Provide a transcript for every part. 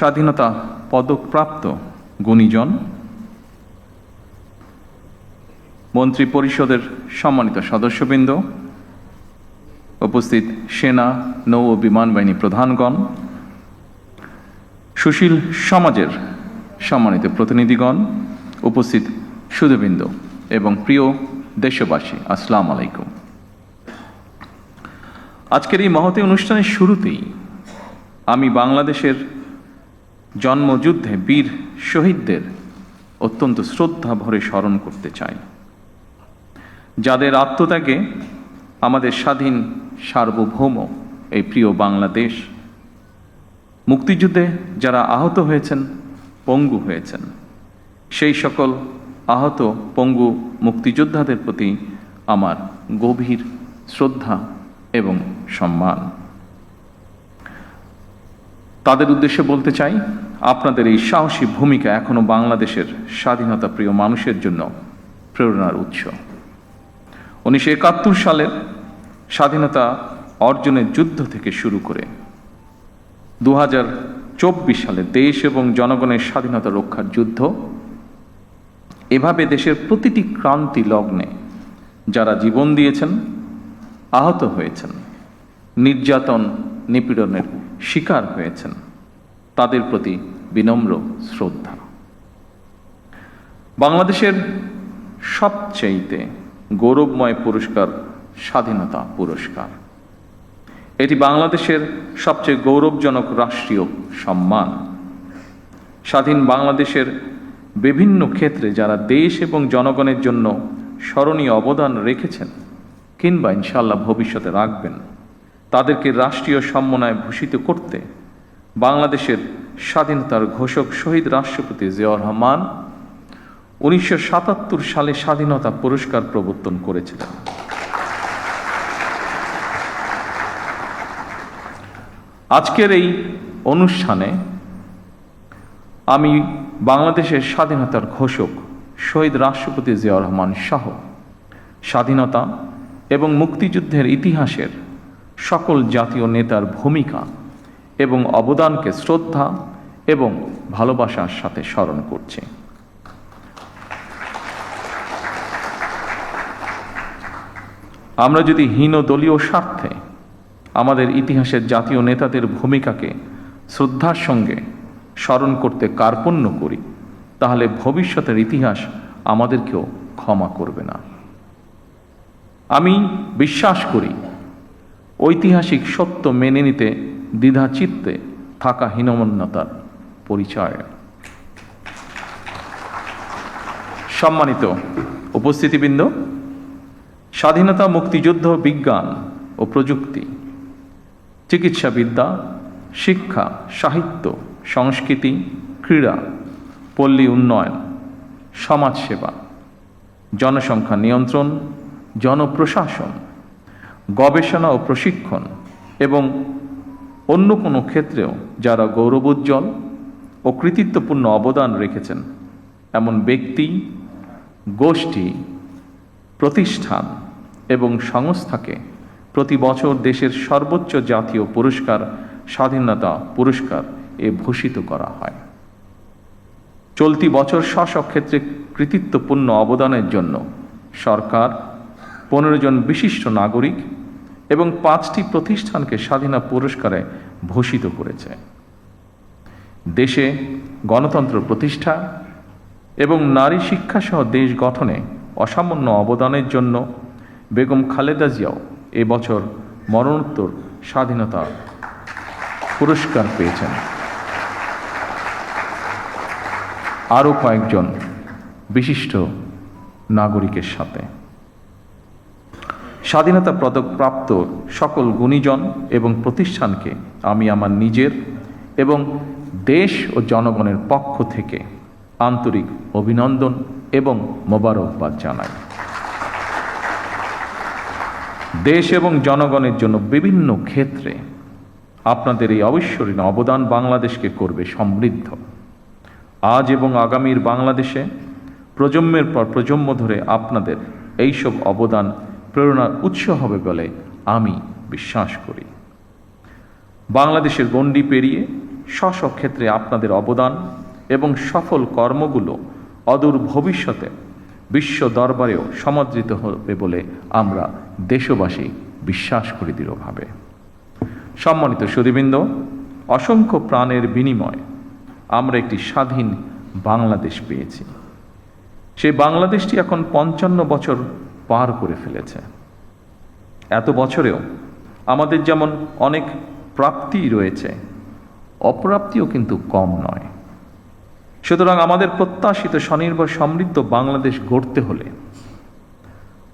স্বাধীনতা পদকপ্রাপ্ত গুণীজন, মন্ত্রী পরিষদের সম্মানিত সদস্যবৃন্দ, উপস্থিত সেনা, নৌ ও বিমান বাহিনী প্রধানগণ, সুশীল সমাজের সম্মানিত প্রতিনিধিগণ, উপস্থিত সুধীবৃন্দ এবং প্রিয় দেশবাসী, আসসালামু আলাইকুম। আজকের এই মহতী অনুষ্ঠানের শুরুতেই আমি বাংলাদেশের জন্মযুদ্ধে বীর শহীদদের অত্যন্ত শ্রদ্ধা ভরে স্মরণ করতে চাই, যাদের আত্মত্যাগে আমাদের স্বাধীন সার্বভৌম এই প্রিয় বাংলাদেশ, মুক্তিযুদ্ধে যারা আহত হয়েছেন, পঙ্গু হয়েছেন, সেই সকল আহত পঙ্গু মুক্তিযোদ্ধাদের প্রতি আমার গভীর শ্রদ্ধা এবং সম্মান। তাদের উদ্দেশ্যে বলতে চাই, আপনাদের এই সাহসী ভূমিকা এখনো বাংলাদেশের স্বাধীনতা প্রিয় মানুষের জন্য প্রেরণার উৎস। 1971 সালের স্বাধীনতা অর্জনের যুদ্ধ থেকে শুরু করে 2024 সালে দেশ এবং জনগণের স্বাধীনতা রক্ষার যুদ্ধ, এভাবে দেশের প্রতিটি ক্রান্তি লগ্নে যারা জীবন দিয়েছেন, আহত হয়েছেন, নির্যাতন নিপীড়নের শিকার হয়েছেন, তাদের প্রতি বিনম্র শ্রদ্ধা। বাংলাদেশের সবচেয়ে গৌরবময় পুরস্কার স্বাধীনতা পুরস্কার। এটি বাংলাদেশের সবচেয়ে গৌরবজনক রাষ্ট্রীয় সম্মান। স্বাধীন বাংলাদেশের বিভিন্ন ক্ষেত্রে যারা দেশ এবং জনগণের জন্য স্মরণীয় অবদান রেখেছেন কিংবা ইনশাআল্লাহ ভবিষ্যতে রাখবেন, তাদেরকে রাষ্ট্রীয় সম্মাননায় ভূষিত করতে বাংলাদেশের স্বাধীনতার ঘোষক শহীদ রাষ্ট্রপতি জিয়াউর রহমান 1977 সালে স্বাধীনতা পুরস্কার প্রবর্তন করেছিলেন। আজকের এই অনুষ্ঠানে আমি বাংলাদেশের স্বাধীনতার ঘোষক শহীদ রাষ্ট্রপতি জিয়াউর রহমান সহ স্বাধীনতা এবং মুক্তিযুদ্ধের ইতিহাসের সকল জাতীয় নেতার ভূমিকা এবং অবদানকে শ্রদ্ধা এবং ভালোবাসার সাথে স্মরণ করছি। আমরা যদি হীন দলীয় স্বার্থে আমাদের ইতিহাসের জাতীয় নেতাদের ভূমিকাকে শ্রদ্ধার সঙ্গে স্মরণ করতে কার্পণ্য করি, তাহলে ভবিষ্যতের ইতিহাস আমাদেরকেও ক্ষমা করবে না। আমি বিশ্বাস করি, ঐতিহাসিক সত্য মেনে নিতে দ্বিধাচিত্তে থাকা হীনমন্যতার পরিচয়। সম্মানিত উপস্থিতিবৃন্দ, স্বাধীনতা, মুক্তিযুদ্ধ, বিজ্ঞান ও প্রযুক্তি, চিকিৎসাবিদ্যা, শিক্ষা, সাহিত্য, সংস্কৃতি, ক্রীড়া, পল্লী উন্নয়ন, সমাজসেবা, জনসংখ্যা নিয়ন্ত্রণ, জনপ্রশাসন, গবেষণা ও প্রশিক্ষণ এবং অন্য কোনো ক্ষেত্রেও যারা গৌরবোজ্জ্বল ও কৃতিত্বপূর্ণ অবদান রেখেছেন, এমন ব্যক্তি, গোষ্ঠী, প্রতিষ্ঠান এবং সংস্থাকে প্রতি বছর দেশের সর্বোচ্চ জাতীয় পুরস্কার স্বাধীনতা পুরস্কার ভূষিত করা হয়। চলতি বছর স্ব ক্ষেত্রে কৃতিত্বপূর্ণ অবদানের জন্য সরকার 15 জন বিশিষ্ট নাগরিক এবং 5টি প্রতিষ্ঠানকে স্বাধীনতা পুরস্কারে ভূষিত করেছে। দেশে গণতন্ত্র প্রতিষ্ঠা এবং নারী শিক্ষাসহ দেশ গঠনে অসামান্য অবদানের জন্য বেগম খালেদা জিয়াও এবছর মরণোত্তর স্বাধীনতা পুরস্কার পেয়েছেন। আরও কয়েকজন বিশিষ্ট নাগরিকের সাথে স্বাধীনতা পদকপ্রাপ্ত সকল গুণীজন এবং প্রতিষ্ঠানকে আমি আমার নিজের এবং দেশ ও জনগণের পক্ষ থেকে আন্তরিক অভিনন্দন এবং মোবারকবাদ জানাই। দেশ এবং জনগণের জন্য বিভিন্ন ক্ষেত্রে আপনাদের এই অবিস্মরণীয় অবদান বাংলাদেশকে করবে সমৃদ্ধ। আজ এবং আগামীর বাংলাদেশে প্রজন্মের পর প্রজন্ম ধরে আপনাদের এইসব অবদান প্রেরণার উৎস হবে বলে আমি বিশ্বাস করি। বাংলাদেশের গণ্ডি পেরিয়ে স্ব স্ব ক্ষেত্রে আপনাদের অবদান এবং সফল কর্মগুলো অদূর ভবিষ্যতে বিশ্ব দরবারেও সমাদৃত হবে বলে আমরা দেশবাসী বিশ্বাস করি দৃঢ়ভাবে। সম্মানিত সুধীবৃন্দ, অসংখ্য প্রাণের বিনিময়ে আমরা একটি স্বাধীন বাংলাদেশ পেয়েছি। সেই বাংলাদেশটি এখন 55 বছর পার করে ফেলেছে। এত বছরেও আমাদের যেমন অনেক প্রাপ্তি রয়েছে, অপ্রাপ্তিও কিন্তু কম নয়। সুতরাং আমাদের প্রত্যাশিত স্বনির্ভর সমৃদ্ধ বাংলাদেশ গড়তে হলে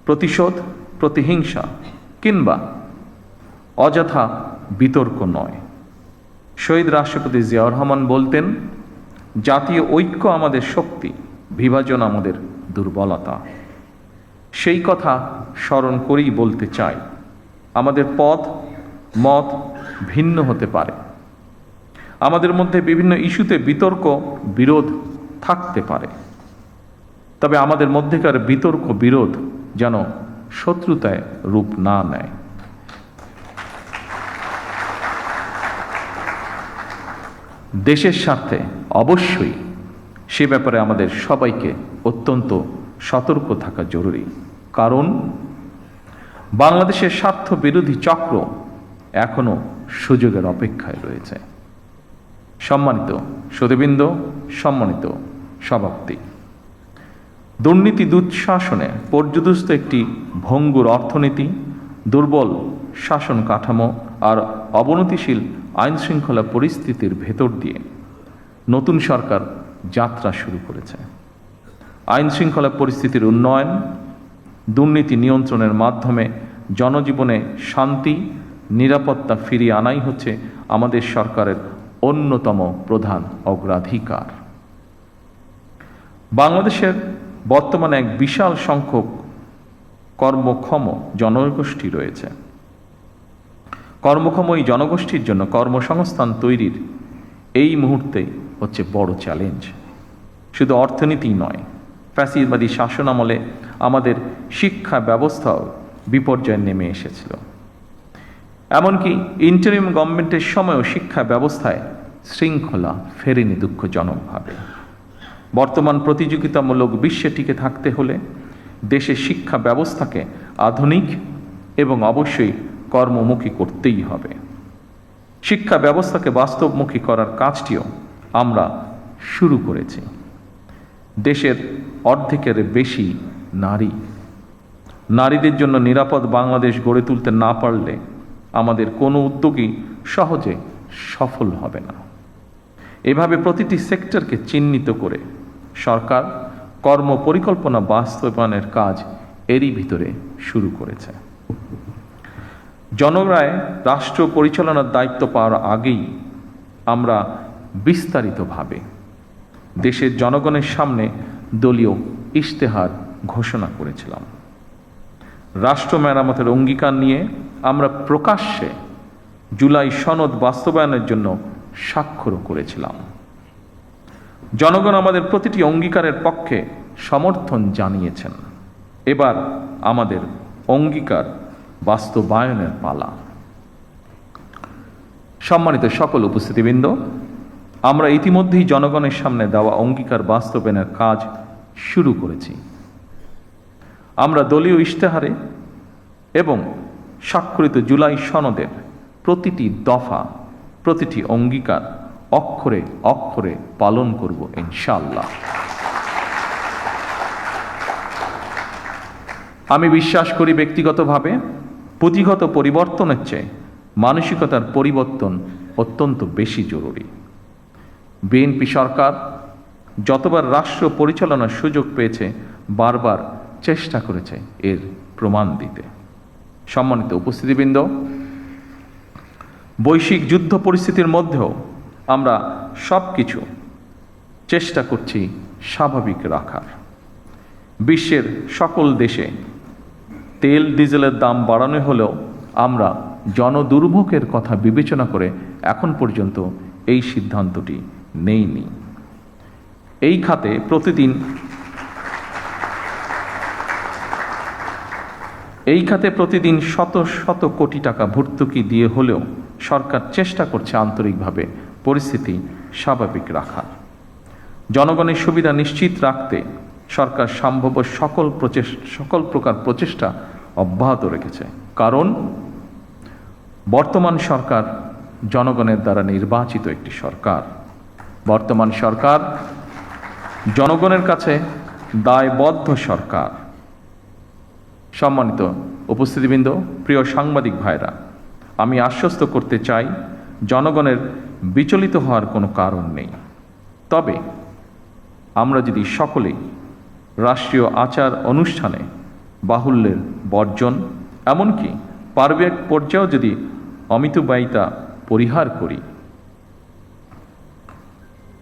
প্রতিশোধ, প্রতিহিংসা কিংবা অযথা বিতর্ক নয়। শহীদ রাষ্ট্রপতি জিয়াউর রহমান বলতেন, জাতীয় ঐক্য আমাদের শক্তি, বিভাজন আমাদের দুর্বলতা। সেই কথা স্মরণ করেই বলতে চাই, আমাদের পথ মত ভিন্ন হতে পারে, আমাদের মধ্যে বিভিন্ন ইস্যুতে বিতর্ক বিরোধ থাকতে পারে, তবে আমাদের মধ্যেকার বিতর্ক বিরোধ যেন শত্রুতায় রূপ না নেয়। দেশের স্বার্থে অবশ্যই সে ব্যাপারে আমাদের সবাইকে অত্যন্ত সতর্ক থাকা জরুরি, কারণ বাংলাদেশের স্বার্থ বিরোধী চক্র এখনো সুযোগের অপেক্ষায় রয়েছে। সম্মানিত সুধীবৃন্দ, সম্মানিত সভাপতি, দুর্নীতি দুঃশাসনে পর্যুদস্ত একটি ভঙ্গুর অর্থনীতি, দুর্বল শাসন কাঠামো আর অবনতিশীল আইন শৃঙ্খলা পরিস্থিতির ভেতর দিয়ে নতুন সরকার যাত্রা শুরু করেছে। আইন শৃঙ্খলা পরিস্থিতির উন্নয়ন, দুর্নীতি নিয়ন্ত্রণের মাধ্যমে জনজীবনে শান্তি নিরাপত্তা ফিরিয়ে আনাই হচ্ছে আমাদের সরকারের অন্যতম প্রধান অগ্রাধিকার। বাংলাদেশের বর্তমানে এক বিশাল সংখ্যক কর্মক্ষম জনগোষ্ঠী রয়েছে। কর্মক্ষম এই জনগোষ্ঠীর জন্য কর্মসংস্থান তৈরির এই মুহূর্তে হচ্ছে বড় চ্যালেঞ্জ। শুধু অর্থনীতি নয়, ফ্যাসিবাদী শাসনামলে আমাদের শিক্ষা ব্যবস্থাও বিপর্যয়ে নেমে এসেছিল। এমনকি ইন্টারিম গভর্নমেন্টের সময়ও শিক্ষা ব্যবস্থায় শৃঙ্খলা ফেরেনি দুঃখজনকভাবে। বর্তমান প্রতিযোগিতামূলক বিশ্বে টিকে থাকতে হলে দেশের শিক্ষা ব্যবস্থাকে আধুনিক এবং অবশ্যই কর্মমুখী করতেই হবে। শিক্ষা ব্যবস্থাকে বাস্তবমুখী করার কাজটিও আমরা শুরু করেছি। দেশের অর্ধেকের বেশি নারীদের জন্য নিরাপদ বাংলাদেশ গড়ে তুলতে না পারলে আমাদের কোনো উদ্যোগই সহজে সফল হবে না। এভাবে প্রতিটি সেক্টরকে চিহ্নিত করে সরকার কর্ম পরিকল্পনা বাস্তবায়নের কাজ এরই ভিতরে শুরু করেছে। জনগণের রাষ্ট্র পরিচালনার দায়িত্ব পাওয়ার আগেই আমরা বিস্তারিতভাবে দেশের জনগণের সামনে দলীয় ইশতেহার ঘোষণা করেছিলাম। রাষ্ট্র মেরামতের অঙ্গীকার নিয়ে আমরা প্রকাশ্যে জুলাই সনদ বাস্তবায়নের জন্য স্বাক্ষরও করেছিলাম। জনগণ আমাদের প্রতিটি অঙ্গীকারের পক্ষে সমর্থন জানিয়েছেন। এবার আমাদের অঙ্গীকার বাস্তবায়নের পালা। সম্মানিত সকল উপস্থিতিবৃন্দ, আমরা ইতিমধ্যেই জনগণের সামনে দেওয়া অঙ্গীকার বাস্তবায়নের কাজ শুরু করেছি। আমরা দলীয় ইশতেহারে এবং স্বাক্ষরিত জুলাই সনদের প্রতিটি দফা, প্রতিটি অঙ্গীকার অক্ষরে অক্ষরে পালন করব ইনশাআল্লাহ। আমি বিশ্বাস করি ব্যক্তিগতভাবে পুঁথিগত পরিবর্তনের চেয়ে মানসিকতার পরিবর্তন অত্যন্ত বেশি জরুরি। বিএনপি সরকার যতবার রাষ্ট্র পরিচালনার সুযোগ পেয়েছে বারবার চেষ্টা করেছে এর প্রমাণ দিতে। সম্মানিত উপস্থিতিবৃন্দ, বৈশ্বিক যুদ্ধ পরিস্থিতির মধ্যেও আমরা সবকিছু চেষ্টা করছি স্বাভাবিক রাখার। বিশ্বের সকল দেশে তেল ডিজেলের দাম বাড়ানো হলেও আমরা জনদুর্ভোগের কথা বিবেচনা করে এখন পর্যন্ত এই সিদ্ধান্তটি নেইনি। এই খাতে প্রতিদিন শত শত কোটি টাকা ভর্তুকি দিয়ে হলেও সরকার চেষ্টা করছে আন্তরিকভাবে পরিস্থিতি স্বাভাবিক রাখা, জনগণের সুবিধা নিশ্চিত রাখতে সরকার সম্ভাব্য সকল প্রকার প্রচেষ্টা অব্যাহত রেখেছে। কারণ বর্তমান সরকার জনগণের দ্বারা নির্বাচিত একটি সরকার। বর্তমান সরকার জনগণের কাছে দায়বদ্ধ সরকার। সম্মানিত উপস্থিতিবৃন্দ, প্রিয় সাংবাদিক ভাইরা, আমি আশ্বস্ত করতে চাই জনগণের বিচলিত হওয়ার কোনো কারণ নেই। তবে আমরা যদি সকলেই রাষ্ট্রীয় আচার অনুষ্ঠানে বাহুল্যের বর্জন, এমনকি পারিবারিক পর্যায়েও যদি অমিতব্যয়িতা পরিহার করি,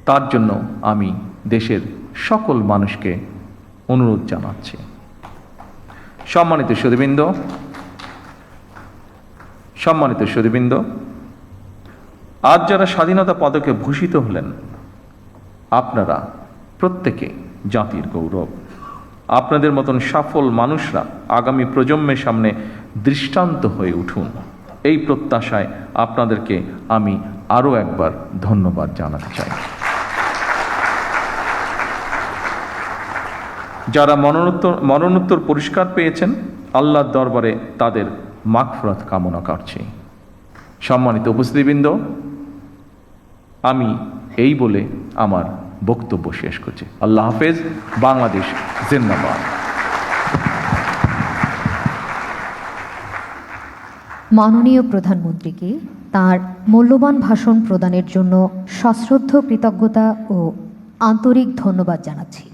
তার জন্য আমি দেশের সকল মানুষকে অনুরোধ জানাচ্ছি। সম্মানিত সুধীবৃন্দ, আজ যারা স্বাধীনতা পদকে ভূষিত হলেন, আপনারা প্রত্যেকে জাতির গৌরব। আপনাদের মতন সফল মানুষরা আগামী প্রজন্মের সামনে দৃষ্টান্ত হয়ে উঠুন, এই প্রত্যাশায় আপনাদেরকে আমি আরও একবার ধন্যবাদ জানাতে চাই। যারা মরণোত্তর পুরস্কার পেয়েছেন, আল্লাহর দরবারে তাদের মাগফিরাত কামনা করছি। সম্মানিত উপস্থিতিবৃন্দ, আমি এই বলে আমার বক্তব্য শেষ করছি। আল্লাহ হাফেজ। বাংলাদেশ জিন্দাবাদ। মাননীয় প্রধানমন্ত্রীকে তার মূল্যবান ভাষণ প্রদানের জন্য সশ্রদ্ধ কৃতজ্ঞতা ও আন্তরিক ধন্যবাদ জানাচ্ছি।